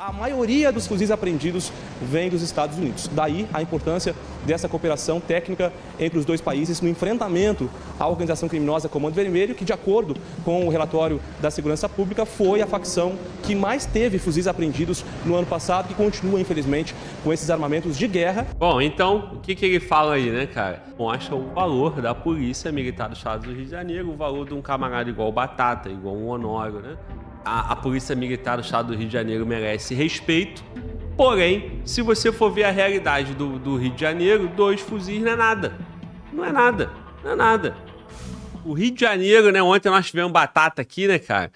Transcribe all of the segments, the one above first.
A maioria dos fuzis apreendidos vem dos Estados Unidos. Daí a importância dessa cooperação técnica entre os dois países no enfrentamento à organização criminosa Comando Vermelho, que, de acordo com o relatório da Segurança Pública, foi a facção que mais teve fuzis apreendidos no ano passado e continua, infelizmente, com esses armamentos de guerra. Bom, então, o que ele fala aí, né, cara? Mostra o valor da Polícia Militar do Estado do Rio de Janeiro, o valor de um camarada igual o Batata, igual o Honório, né? A Polícia Militar do Estado do Rio de Janeiro merece respeito, porém, se você for ver a realidade do Rio de Janeiro, 2 fuzis não é nada. Não é nada, não é nada. O Rio de Janeiro, né, ontem nós tivemos Batata aqui, né, cara,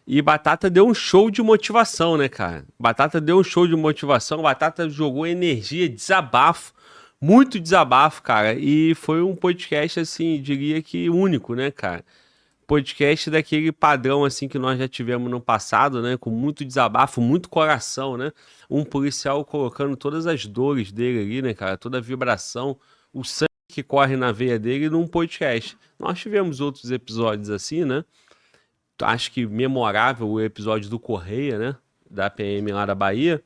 e Batata deu um show de motivação, né, cara. Batata deu um show de motivação, Batata jogou energia, desabafo, muito desabafo, cara, e foi um podcast, assim, diria que único, né, cara. Podcast daquele padrão assim que nós já tivemos no passado, né? Com muito desabafo, muito coração, né? Um policial colocando todas as dores dele ali, né, cara? Toda a vibração, o sangue que corre na veia dele num podcast. Nós tivemos outros episódios assim, né? Acho que memorável o episódio do Correia, né? Da PM lá da Bahia.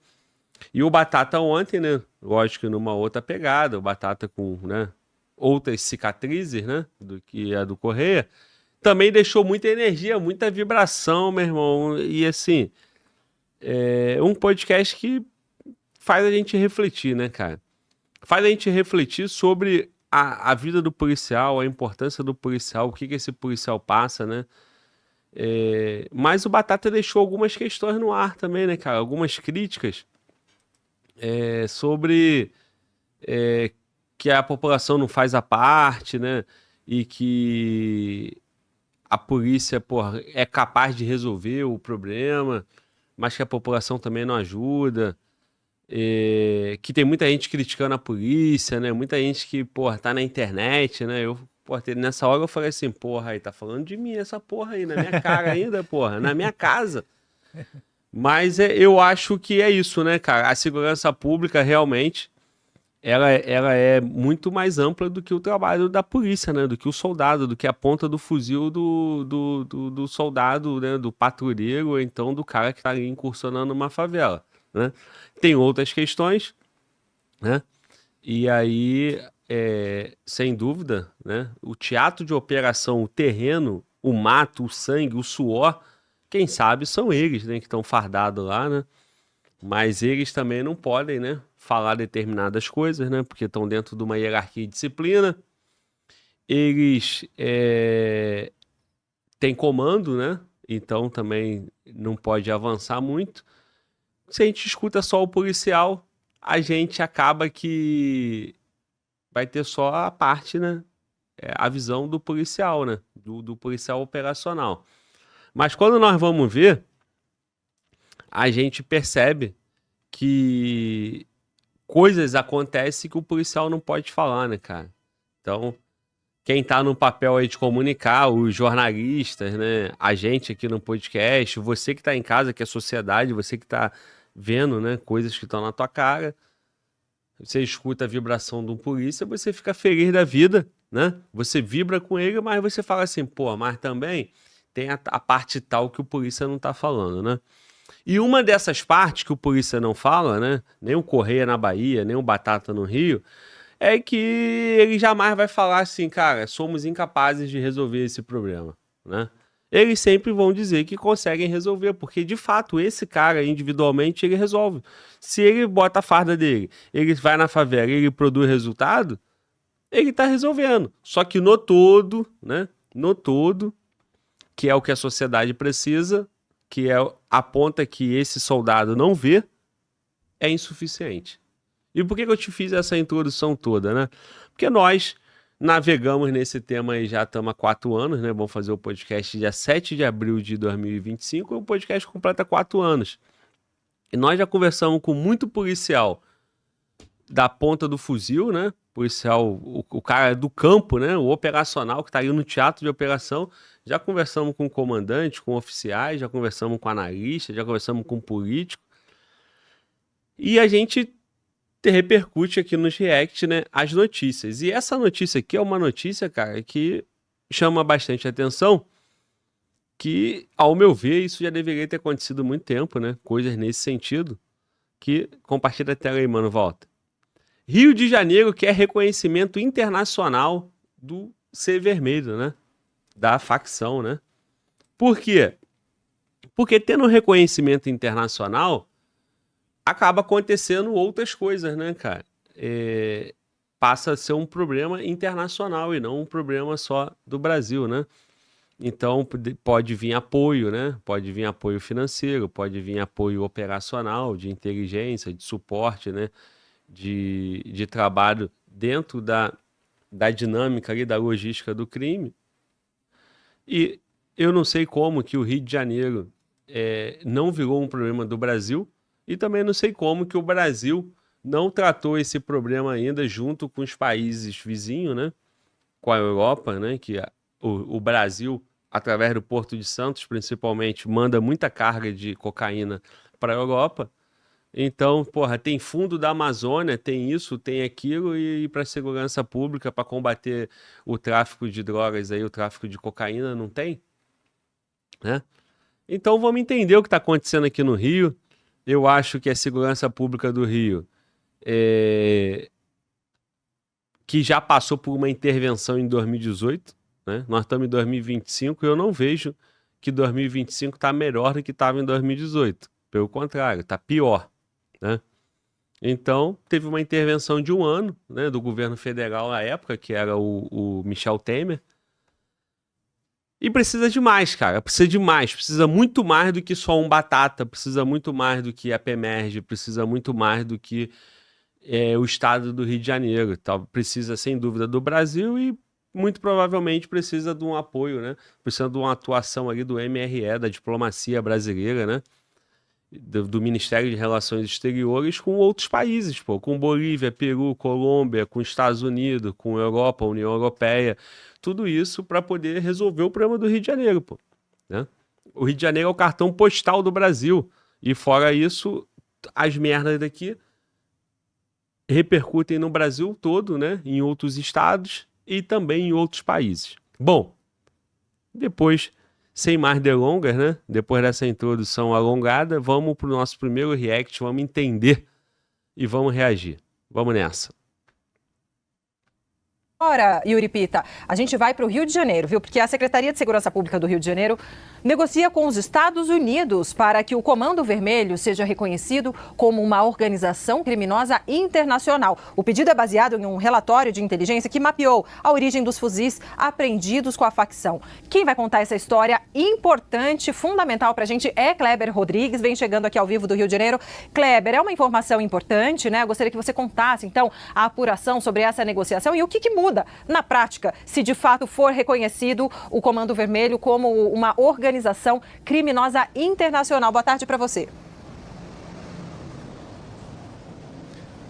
E o Batata ontem, né? Lógico que numa outra pegada, o Batata com, né? Outras cicatrizes, né? Do que a do Correia. Também deixou muita energia, muita vibração, meu irmão. E assim, é um podcast que faz a gente refletir, né, cara? Faz a gente refletir sobre a vida do policial, a importância do policial, o que esse policial passa, né? Mas o Batata deixou algumas questões no ar também, né, cara? Algumas críticas sobre que a população não faz a parte, né? E que a polícia, porra, é capaz de resolver o problema, mas que a população também não ajuda, que tem muita gente criticando a polícia, né? Muita gente que, porra, tá na internet, né? Nessa hora eu falei assim, porra, aí tá falando de mim essa porra aí, na minha cara ainda, porra, na minha casa. Mas eu acho que é isso, né, cara? A segurança pública realmente ela é muito mais ampla do que o trabalho da polícia, né? Do que o soldado, do que a ponta do fuzil do soldado, né? Do patrulheiro, ou então do cara que está ali incursionando numa favela, né? Tem outras questões, né? E aí, sem dúvida, né? O teatro de operação, o terreno, o mato, o sangue, o suor, quem sabe são eles, né? Que estão fardados lá, né? Mas eles também não podem, né, falar determinadas coisas, né, porque estão dentro de uma hierarquia e disciplina. Eles têm comando, né, então também não pode avançar muito. Se a gente escuta só o policial, a gente acaba que vai ter só a parte, né, a visão do policial, né, do policial operacional. Mas quando nós vamos ver, a gente percebe que coisas acontecem que o policial não pode falar, né, cara? Então, quem tá no papel aí de comunicar, os jornalistas, né, a gente aqui no podcast, você que tá em casa, que é sociedade, você que tá vendo, né, coisas que estão na tua cara, você escuta a vibração de um polícia, você fica feliz da vida, né? Você vibra com ele, mas você fala assim, pô, mas também tem a parte tal que o polícia não tá falando, né? E uma dessas partes que o polícia não fala, né? Nem o Correia na Bahia, nem o Batata no Rio, é que ele jamais vai falar assim, cara, somos incapazes de resolver esse problema, né? Eles sempre vão dizer que conseguem resolver, porque de fato esse cara individualmente ele resolve. Se ele bota a farda dele, ele vai na favela e ele produz resultado, ele tá resolvendo. Só que no todo, né? No todo, que é o que a sociedade precisa, que a ponta que esse soldado não vê, é insuficiente. E por que eu te fiz essa introdução toda, né? Porque nós navegamos nesse tema aí já estamos há 4 anos, né? Vamos fazer o podcast dia 7 de abril de 2025 e o podcast completa 4 anos. E nós já conversamos com muito policial da ponta do fuzil, né? Policial, o cara do campo, né? O operacional que está aí no teatro de operação. Já conversamos com comandante, com oficiais, já conversamos com analista, já conversamos com político. E a gente repercute aqui nos react, né, as notícias. E essa notícia aqui é uma notícia, cara, que chama bastante atenção, que, ao meu ver, isso já deveria ter acontecido há muito tempo, né? Coisas nesse sentido. que compartilha a tela aí, mano, volta. Rio de Janeiro quer reconhecimento internacional do Ser Vermelho, né? Da facção, né? Por quê? Porque tendo reconhecimento internacional, acaba acontecendo outras coisas, né, cara? Passa a ser um problema internacional e não um problema só do Brasil, né? Então, pode vir apoio, né? Pode vir apoio financeiro, pode vir apoio operacional, de inteligência, de suporte, né? De trabalho dentro da dinâmica ali, da logística do crime. E eu não sei como que o Rio de Janeiro não virou um problema do Brasil, e também não sei como que o Brasil não tratou esse problema ainda junto com os países vizinhos, né? Com a Europa, né? Que o Brasil, através do Porto de Santos, principalmente, manda muita carga de cocaína para a Europa. Então, porra, tem fundo da Amazônia, tem isso, tem aquilo, e para a segurança pública, para combater o tráfico de drogas, aí, o tráfico de cocaína, não tem? Né? Então, vamos entender o que está acontecendo aqui no Rio. Eu acho que a segurança pública do Rio, que já passou por uma intervenção em 2018, né? Nós estamos em 2025 e eu não vejo que 2025 está melhor do que estava em 2018. Pelo contrário, está pior. Né? Então, teve uma intervenção de 1 ano, né, do governo federal na época, que era o Michel Temer. E precisa de mais, cara. Precisa de mais. Precisa muito mais do que só um Batata. Precisa muito mais do que a PEMERG. Precisa muito mais do que o estado do Rio de Janeiro. Tá? Precisa, sem dúvida, do Brasil e muito provavelmente precisa de um apoio, né? Precisa de uma atuação ali do MRE, da diplomacia brasileira, né? Do Ministério de Relações Exteriores com outros países, pô, com Bolívia, Peru, Colômbia, com Estados Unidos, com Europa, União Europeia, tudo isso para poder resolver o problema do Rio de Janeiro, pô, né? O Rio de Janeiro é o cartão postal do Brasil e fora isso, as merdas daqui repercutem no Brasil todo, né? Em outros estados e também em outros países. Bom, depois, sem mais delongas, né? Depois dessa introdução alongada, vamos para o nosso primeiro react, vamos entender e vamos reagir. Vamos nessa. Ora, Yuri Pita, a gente vai para o Rio de Janeiro, viu? Porque a Secretaria de Segurança Pública do Rio de Janeiro negocia com os Estados Unidos para que o Comando Vermelho seja reconhecido como uma organização criminosa internacional. O pedido é baseado em um relatório de inteligência que mapeou a origem dos fuzis apreendidos com a facção. Quem vai contar essa história importante, fundamental para a gente é Kleber Rodrigues, vem chegando aqui ao vivo do Rio de Janeiro. Kleber, é uma informação importante, né? Eu gostaria que você contasse, então, a apuração sobre essa negociação e o que muda na prática, se de fato for reconhecido o Comando Vermelho como uma organização criminosa internacional. Boa tarde para você.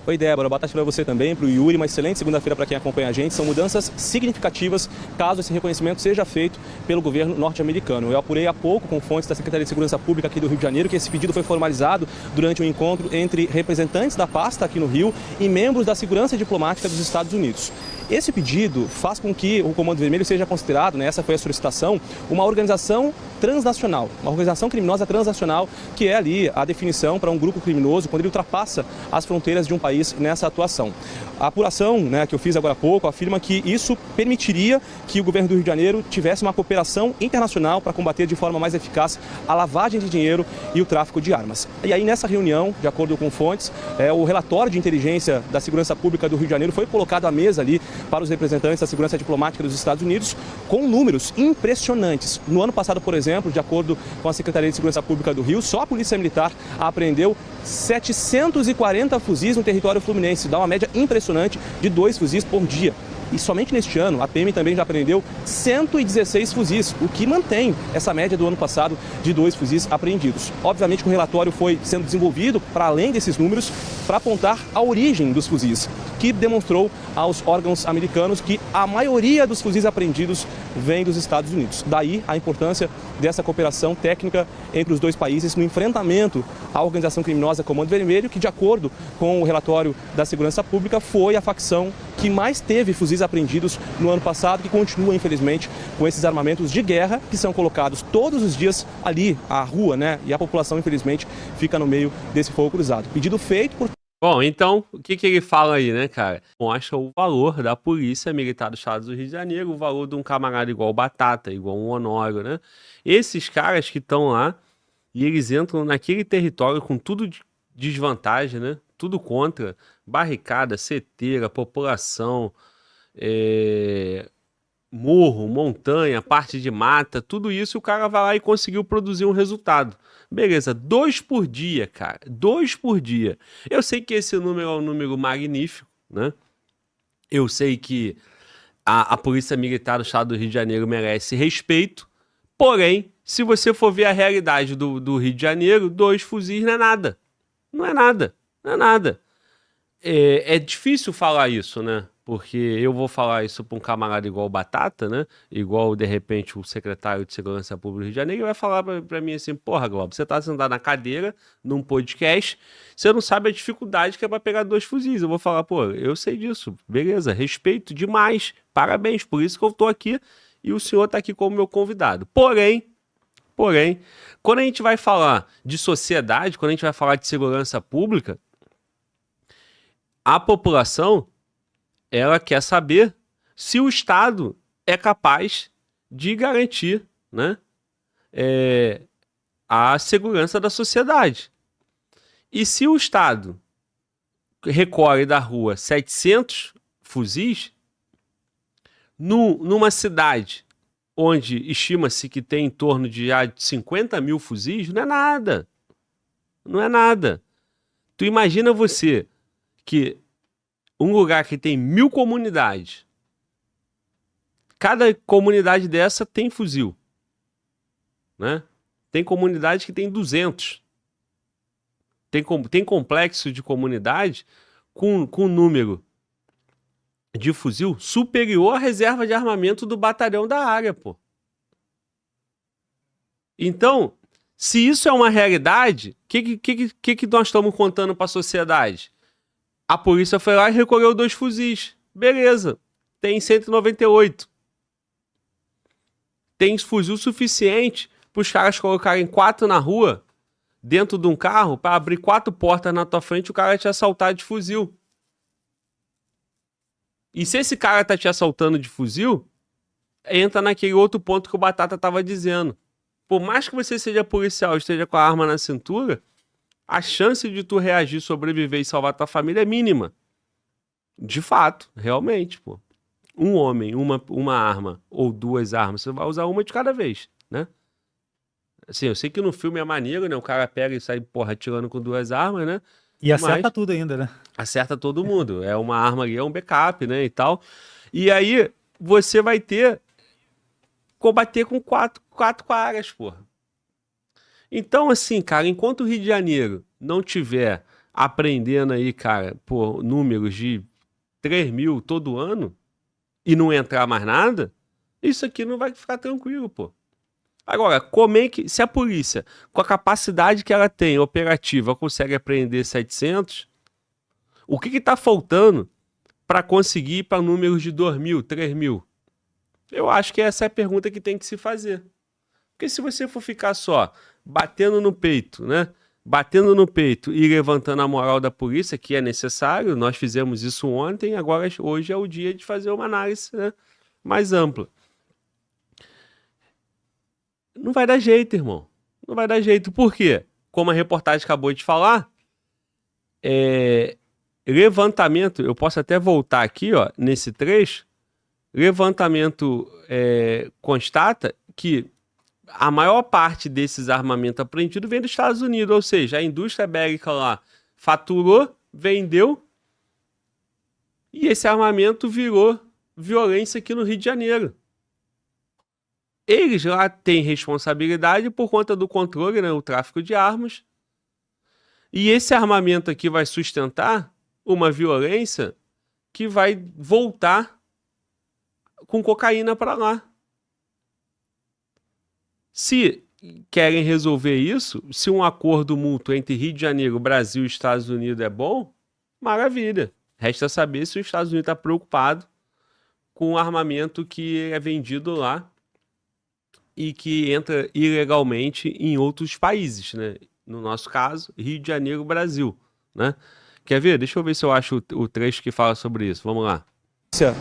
Oi, Débora. Boa tarde para você também, para o Yuri. Uma excelente segunda-feira para quem acompanha a gente. São mudanças significativas caso esse reconhecimento seja feito pelo governo norte-americano. Eu apurei há pouco com fontes da Secretaria de Segurança Pública aqui do Rio de Janeiro que esse pedido foi formalizado durante um encontro entre representantes da pasta aqui no Rio e membros da segurança diplomática dos Estados Unidos. Esse pedido faz com que o Comando Vermelho seja considerado, né, essa foi a solicitação, uma organização transnacional, uma organização criminosa transnacional, que é ali a definição para um grupo criminoso quando ele ultrapassa as fronteiras de um país nessa atuação. A apuração, né, que eu fiz agora há pouco afirma que isso permitiria que o governo do Rio de Janeiro tivesse uma cooperação internacional para combater de forma mais eficaz a lavagem de dinheiro e o tráfico de armas. E aí nessa reunião, de acordo com fontes, o relatório de inteligência da Segurança Pública do Rio de Janeiro foi colocado à mesa ali para os representantes da segurança diplomática dos Estados Unidos com números impressionantes. No ano passado, por exemplo, de acordo com a Secretaria de Segurança Pública do Rio, só a Polícia Militar apreendeu 740 fuzis no território fluminense, dá uma média impressionante de 2 fuzis por dia. E somente neste ano, a PM também já apreendeu 116 fuzis, o que mantém essa média do ano passado de 2 fuzis apreendidos. Obviamente que o relatório foi sendo desenvolvido para além desses números, para apontar a origem dos fuzis, que demonstrou aos órgãos americanos que a maioria dos fuzis apreendidos vem dos Estados Unidos. Daí a importância dessa cooperação técnica entre os dois países no enfrentamento à organização criminosa Comando Vermelho, que, de acordo com o relatório da Segurança Pública, foi a facção que mais teve fuzis apreendidos no ano passado, que continua, infelizmente, com esses armamentos de guerra que são colocados todos os dias ali, à rua, né? E a população, infelizmente, fica no meio desse fogo cruzado. Pedido feito por... Bom, então, o que ele fala aí, né, cara? Mostra o valor da polícia militar do estado do Rio de Janeiro, o valor de um camarada igual o Batata, igual um Honório, né? Esses caras que estão lá e eles entram naquele território com tudo de desvantagem, né? Tudo contra, barricada, seteira, população, morro, montanha, parte de mata, tudo isso o cara vai lá e conseguiu produzir um resultado. Beleza, 2 por dia, cara, 2 por dia. Eu sei que esse número é um número magnífico, né? Eu sei que a Polícia Militar do Estado do Rio de Janeiro merece respeito, porém, se você for ver a realidade do Rio de Janeiro, 2 fuzis não é nada. Não é nada, não é nada. É difícil falar isso, né? Porque eu vou falar isso para um camarada igual o Batata, né? Igual, de repente, o secretário de Segurança Pública do Rio de Janeiro, ele vai falar para mim assim, porra, Globo, você tá sentado na cadeira, num podcast, você não sabe a dificuldade que é para pegar 2 fuzis. Eu vou falar, pô, eu sei disso, beleza, respeito demais, parabéns, por isso que eu tô aqui e o senhor tá aqui como meu convidado. Porém, quando a gente vai falar de sociedade, quando a gente vai falar de segurança pública, a população, ela quer saber se o Estado é capaz de garantir, né, a segurança da sociedade. E se o Estado recolhe da rua 700 fuzis, numa cidade onde estima-se que tem em torno de já 50 mil fuzis, não é nada. Não é nada. Tu imagina você que um lugar que tem 1000 comunidades, cada comunidade dessa tem fuzil, né? Tem comunidade que tem 200. Tem complexo de comunidade com número de fuzil superior à reserva de armamento do batalhão da área, pô. Então, se isso é uma realidade, o que nós estamos contando para a sociedade? A polícia foi lá e recolheu 2 fuzis. Beleza, tem 198. Tem fuzil suficiente para os caras colocarem 4 na rua, dentro de um carro, para abrir 4 portas na tua frente e o cara te assaltar de fuzil. E se esse cara tá te assaltando de fuzil, entra naquele outro ponto que o Batata tava dizendo. Por mais que você seja policial e esteja com a arma na cintura, a chance de tu reagir, sobreviver e salvar tua família é mínima. De fato, realmente, pô. Um homem, uma arma ou 2 armas, você vai usar uma de cada vez, né? Assim, eu sei que no filme é maneiro, né? O cara pega e sai, porra, atirando com 2 armas, né? E acerta tudo ainda, né? Acerta todo mundo. É uma arma ali, é um backup, né, e tal. E aí, você vai combater com 4 caras, porra. Então, assim, cara, enquanto o Rio de Janeiro não tiver aprendendo aí, cara, por números de 3 mil todo ano e não entrar mais nada, isso aqui não vai ficar tranquilo, pô. Agora, como é que, se a polícia, com a capacidade que ela tem operativa, consegue apreender 700, o que está faltando para conseguir ir para números de 2 mil, 3 mil? Eu acho que essa é a pergunta que tem que se fazer. Porque se você for ficar só batendo no peito, né? Batendo no peito e levantando a moral da polícia, que é necessário, nós fizemos isso ontem, agora hoje é o dia de fazer uma análise, né, mais ampla. Não vai dar jeito, irmão. Não vai dar jeito. Por quê? Como a reportagem acabou de falar, levantamento, eu posso até voltar aqui, ó, nesse trecho, levantamento constata que a maior parte desses armamentos apreendidos vem dos Estados Unidos, ou seja, a indústria bélica lá faturou, vendeu, e esse armamento virou violência aqui no Rio de Janeiro. Eles lá têm responsabilidade por conta do controle, né, o tráfico de armas, e esse armamento aqui vai sustentar uma violência que vai voltar com cocaína para lá. Se querem resolver isso, se um acordo mútuo entre Rio de Janeiro, Brasil e Estados Unidos é bom, maravilha. Resta saber se os Estados Unidos está preocupado com o armamento que é vendido lá e que entra ilegalmente em outros países, né? No nosso caso, Rio de Janeiro, Brasil, né? Quer ver? Deixa eu ver se eu acho o trecho que fala sobre isso. Vamos lá.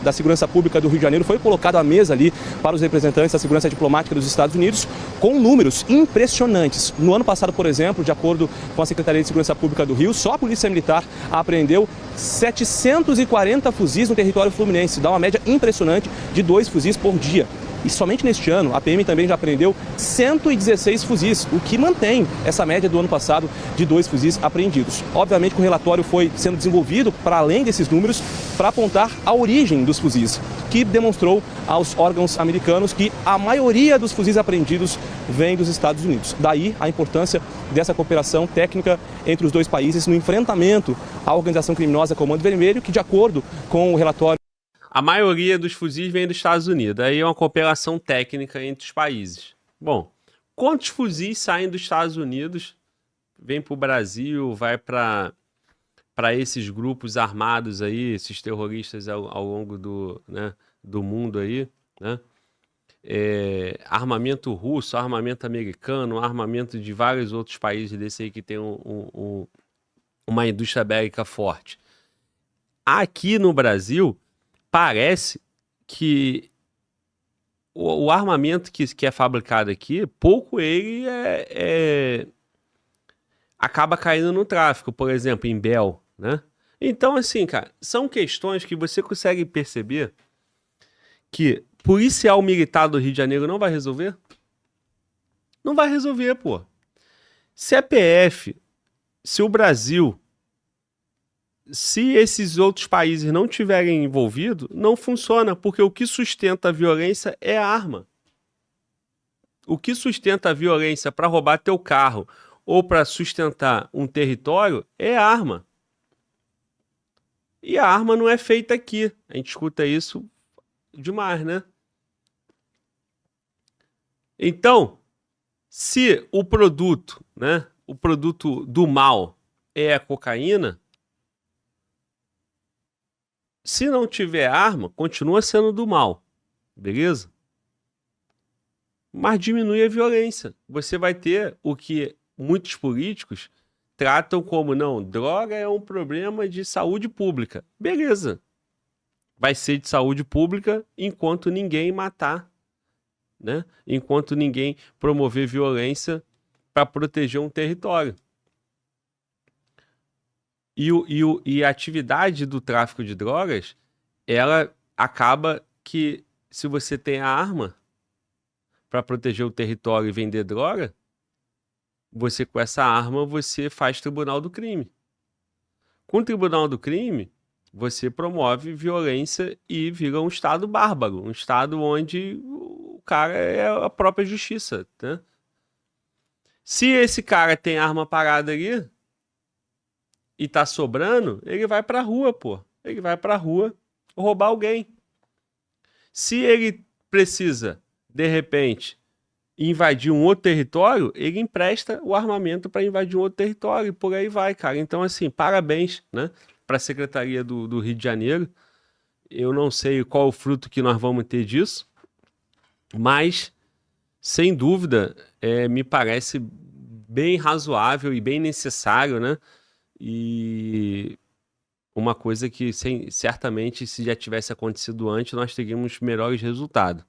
Da Segurança Pública do Rio de Janeiro foi colocado à mesa ali para os representantes da segurança diplomática dos Estados Unidos com números impressionantes. No ano passado, por exemplo, de acordo com a Secretaria de Segurança Pública do Rio, só a Polícia Militar apreendeu 740 fuzis no território fluminense, dá uma média impressionante de 2 fuzis por dia. E somente neste ano, a PM também já apreendeu 116 fuzis, o que mantém essa média do ano passado de 2 fuzis apreendidos. Obviamente que o relatório foi sendo desenvolvido para além desses números, para apontar a origem dos fuzis, que demonstrou aos órgãos americanos que a maioria dos fuzis apreendidos vem dos Estados Unidos. Daí a importância dessa cooperação técnica entre os dois países no enfrentamento à organização criminosa Comando Vermelho, que, de acordo com o relatório, a maioria dos fuzis vem dos Estados Unidos. Aí é uma cooperação técnica entre os países. Bom, quantos fuzis saem dos Estados Unidos, vêm para o Brasil, vai para esses grupos armados aí, esses terroristas ao longo do mundo aí, né? Armamento russo, armamento americano, armamento de vários outros países desse aí que tem uma indústria bélica forte. Aqui no Brasil, parece que o armamento que é fabricado aqui, pouco ele acaba caindo no tráfico, por exemplo, em Bel, né? Então, assim, cara, são questões que você consegue perceber que policial militar do Rio de Janeiro não vai resolver? Não vai resolver, pô. Se a PF, se o Brasil, se esses outros países não tiverem envolvido, não funciona, porque o que sustenta a violência é a arma. O que sustenta a violência para roubar teu carro ou para sustentar um território é a arma. E a arma não é feita aqui. A gente escuta isso demais, né? Então, se o produto, né, o produto do mal é a cocaína, se não tiver arma, continua sendo do mal, beleza? Mas diminui a violência. Você vai ter o que muitos políticos tratam como, não, droga é um problema de saúde pública. Beleza. Vai ser de saúde pública enquanto ninguém matar, né? Enquanto ninguém promover violência para proteger um território. E a atividade do tráfico de drogas, ela acaba que, se você tem a arma para proteger o território e vender droga, você, com essa arma, você faz tribunal do crime. Com o tribunal do crime, você promove violência e vira um estado bárbaro, um estado onde o cara é a própria justiça, né? Se esse cara tem arma parada ali e tá sobrando, ele vai pra rua, pô. Ele vai pra rua roubar alguém. Se ele precisa, de repente, invadir um outro território, ele empresta o armamento para invadir um outro território e por aí vai, cara. Então, assim, parabéns, né, para a Secretaria do Rio de Janeiro. Eu não sei qual o fruto que nós vamos ter disso, mas, sem dúvida, me parece bem razoável e bem necessário, né? E uma coisa que certamente, se já tivesse acontecido antes, nós teríamos melhores resultados.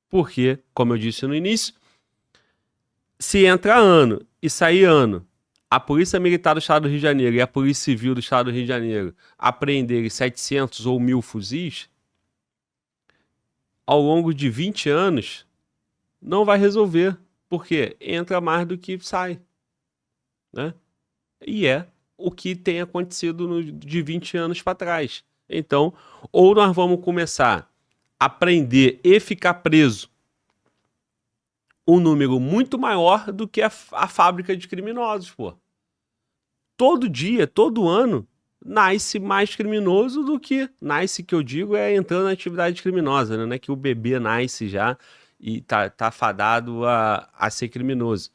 Porque, como eu disse no início, se entra ano e sair ano, a Polícia Militar do Estado do Rio de Janeiro e a Polícia Civil do Estado do Rio de Janeiro apreenderem 700 ou 1.000 fuzis, ao longo de 20 anos, não vai resolver. Porque entra mais do que sai, né? E é o que tem acontecido de 20 anos para trás. Então, ou nós vamos começar a prender e ficar preso um número muito maior do que a fábrica de criminosos, pô. Todo dia, todo ano, nasce mais criminoso do que... Nasce, que eu digo, entrando na atividade criminosa, né? Não é que o bebê nasce já e tá fadado a ser criminoso.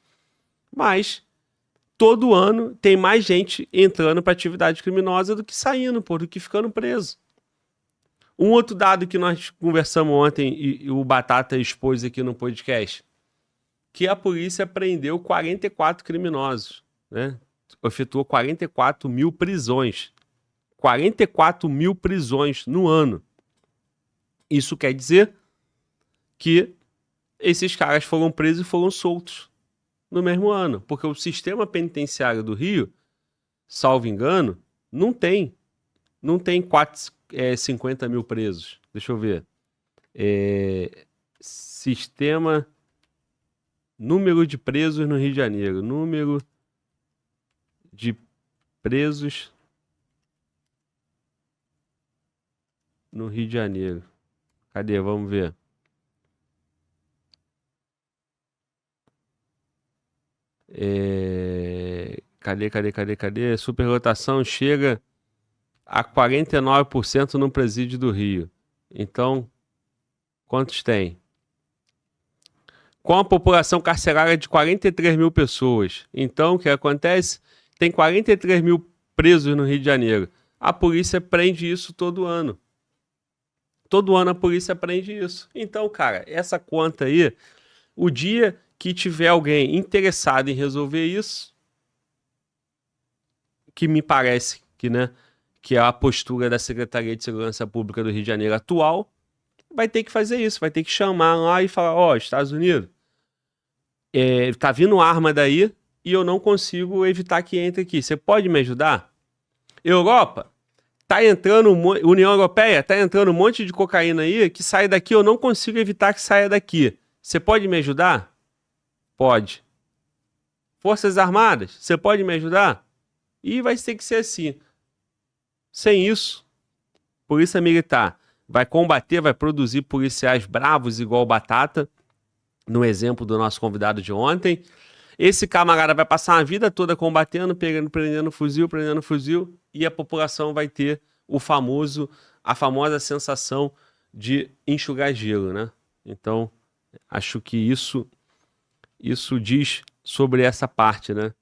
Mas todo ano tem mais gente entrando para atividade criminosa do que saindo, do que ficando preso. Um outro dado que nós conversamos ontem e o Batata expôs aqui no podcast, que a polícia prendeu 44 criminosos, né? Efetuou 44 mil prisões. 44 mil prisões no ano. Isso quer dizer que esses caras foram presos e foram soltos no mesmo ano. Porque o sistema penitenciário do Rio, salvo engano, não tem 50 mil presos. Deixa eu ver. Sistema... Número de presos no Rio de Janeiro. Número de presos no Rio de Janeiro. Cadê? Vamos ver. Cadê? Superlotação chega a 49% no presídio do Rio. Então, quantos tem? Com a população carcerária de 43 mil pessoas. Então, o que acontece? Tem 43 mil presos no Rio de Janeiro. A polícia prende isso todo ano. Todo ano a polícia prende isso. Então, cara, essa conta aí, o dia que tiver alguém interessado em resolver isso, que me parece que é a postura da Secretaria de Segurança Pública do Rio de Janeiro atual, vai ter que fazer isso, vai ter que chamar lá e falar, Estados Unidos, tá vindo arma daí e eu não consigo evitar que entre aqui. Você pode me ajudar? Europa, tá entrando, União Europeia, tá entrando um monte de cocaína aí que sai daqui, eu não consigo evitar que saia daqui. Você pode me ajudar? Pode. Forças Armadas, você pode me ajudar? E vai ter que ser assim. Sem isso, Polícia Militar vai combater, vai produzir policiais bravos igual o Batata, no exemplo do nosso convidado de ontem. Esse camarada vai passar a vida toda combatendo, prendendo fuzil, e a população vai ter a famosa sensação de enxugar gelo, né? Então, acho que isso diz sobre essa parte, né?